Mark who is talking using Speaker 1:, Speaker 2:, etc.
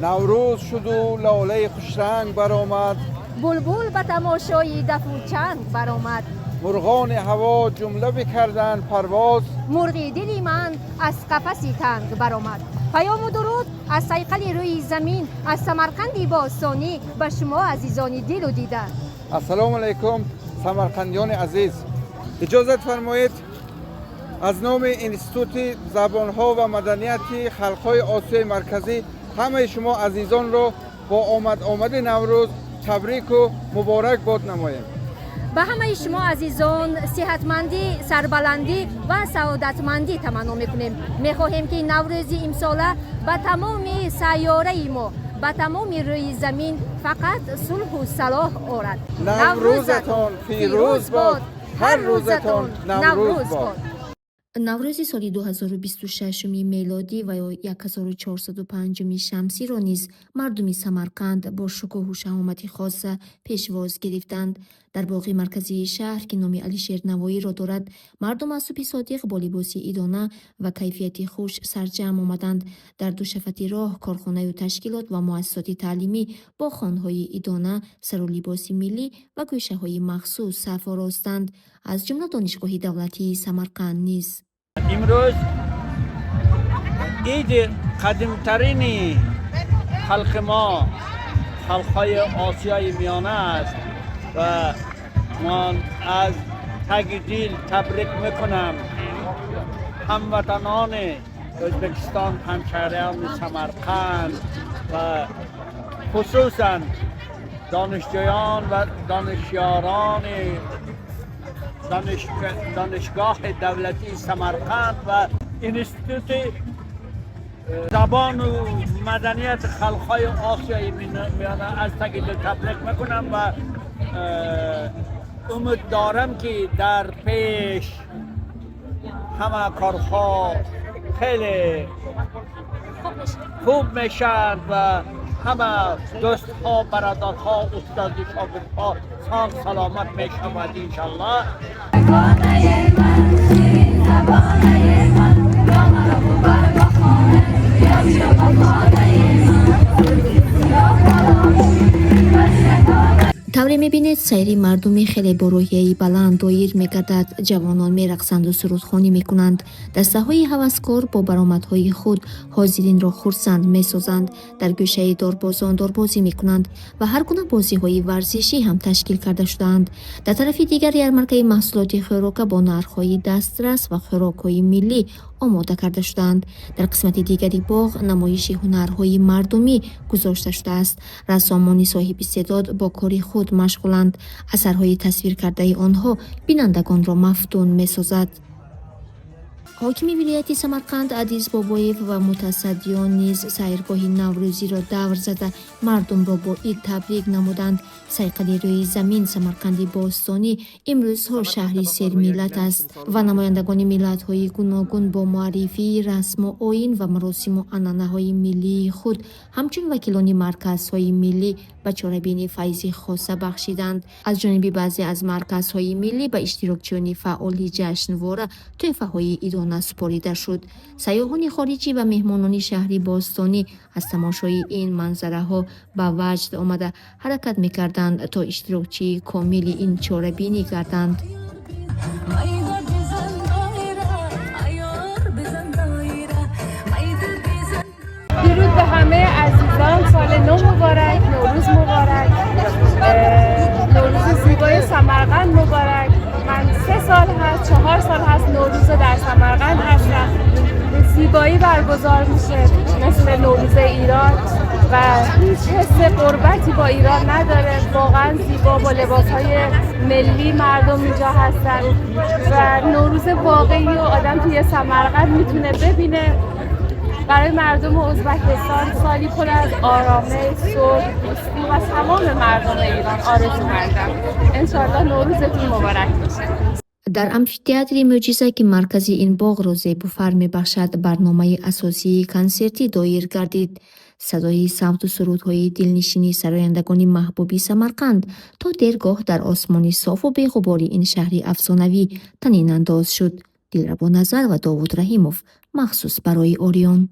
Speaker 1: نوروز شد و لاله خوشرنگ برآمد،
Speaker 2: بلبل به تماشای دف و چنگ برآمد.
Speaker 1: مرغان هوا جمله بکردند پرواز،
Speaker 2: مرغ دلی من از قفسی تنگ برآمد. پیام و درود از صیقل روی زمین، از سمرقند باستانی به شما عزیزان دل و دیدن.
Speaker 1: السلام علیکم سمرقندیان عزیز. اجازت فرمایید از نام انستیتوت زبانها و مدنیت خلق‌های آسیای مرکزی همه شما عزیزان را با آمد نوروز تبریک و مبارک باد نمایم.
Speaker 2: به همه شما عزیزان صحتمندی، سربلندی و سعادتمندی تمنا میکنیم. میخواهیم که نوروز امساله به تمام سیاره ما، به تمام روی زمین فقط صلح و صلاح آرد.
Speaker 1: نوروزتان پیروز باد، هر روزتان نوروز باد.
Speaker 3: نوروز سال 2026 میلادی و 1405 شمسی را نیز مردم سمرقند با شکوه و شهامت خاص پیشواز گرفتند. در باغ مرکزی شهر که نام علیشیر نوایی را دارد، مردم از صبح صادق با لباس ایدانه و کیفیت خوش سرجم آمدند. در دو شفتی راه کارخانه و تشکیلات و مؤسسات تعلیمی با خانه‌های ایدانه، سر و لباس ملی و گوشه‌های مخصوص صف آراستند، از جمله دانشگاه دولتی سمرقند نیز.
Speaker 4: امروز عید قدیمترین خلق ما، خلق‌های آسیای میانه است و من از تگ دل تبریک میکنم هموطنان ازبکستان، همشهریان سمرقند و خصوصا دانشجویان و دانشیاران دانشگاه دولتی سمرقند و انستیتوت زبان و مدنیت خلق‌های آسیای میانه از تگ دل تبریک میکنم و امید دارم که در پیش همه کارها خیلی خوب میشند و همه دوست ها، برادر ها، استاد شاگرد ها سال سلامت میشود انشالله.
Speaker 3: طوری میبینید سیری مردمی خیلی با روحیه‌ای بلند دایر میگردد. جوانان میرقصند و سرودخوانی میکنند. دسته های هوسکار با برآمدهای خود حاضرین را خرسند میسازند. در گوشه داربازان داربازی میکنند و هر گونه بازی های ورزشی هم تشکیل کرده شدند. در طرف دیگر یارمرکه محصولات خوراک با نرخ‌های دسترس و خوراک‌های ملی آماده کرده شدند. در قسمت دیگری باغ نمایش هنرهای مردمی گذاشته شده است. رسامان صاحب استعداد با کار خود مشغولند. اثرهای تصویر کرده آنها بینندگان را مفتون می‌سازد. حاکم ولایت سمرقند عدیز بابایف و متصدیان نیز سیرگاه نوروزی را دور زده مردم را با عید تبریک نمودند. صیقل روی زمین سمرقند باستانی امروزها شهری سیر ملت است و نمایندگان ملت‌های گوناگون با معرفی رسم و آیین و مراسم و عنعنه‌های ملی خود همچون وکیلان مرکزهای ملی به چاره‌بینی فیض خاصه بخشیدند. از جانب بعضی از مرکزهای ملی به اشتراکچیان فعال جشنواره تحفه‌های ایدانه سپاریده شد. سیاحان خارجی و مهمانان شهری باستانی از تماشای این منظره ها به وجد آمده حرکت می‌کردند تا اشتراکچی کامل این چاره‌بینی گردند.
Speaker 5: درود به همه عزیزان، سال نو مبارک، نوروز مبارک، نوروز زیبای سمرقند مبارک. من 3 سال هست 4 سال هست نوروز در سمرقند هستم. به زیبایی برگزار میشه مثل نوروز ایران و هیچ حس غربتی با ایران نداره. واقعا زیبا با لباسهای ملی مردم اینجا هستن و نوروز واقعی و آدم توی سمرقند میتونه ببینه. برای مردم ازبکستان سالی پر از آرامش، صلح، دوستی و تمام مردم ایران آرزو کردم. انشالله نوروزتون مبارک باشه.
Speaker 3: در امفی‌تئاتر معجزه که مرکزی این باغ را زیب و فر می‌بخشد، برنامه اساسی کنسرتی دایر گردید. صدای صوت و سرودهای دلنشینی سرایندگان محبوبی سمرقند تا دیرگاه در آسمان صاف و بی‌غباری این شهری افسانوی طنین انداز شد. دلربا نظر و داوود رحیموف مخصوص برای اوریون.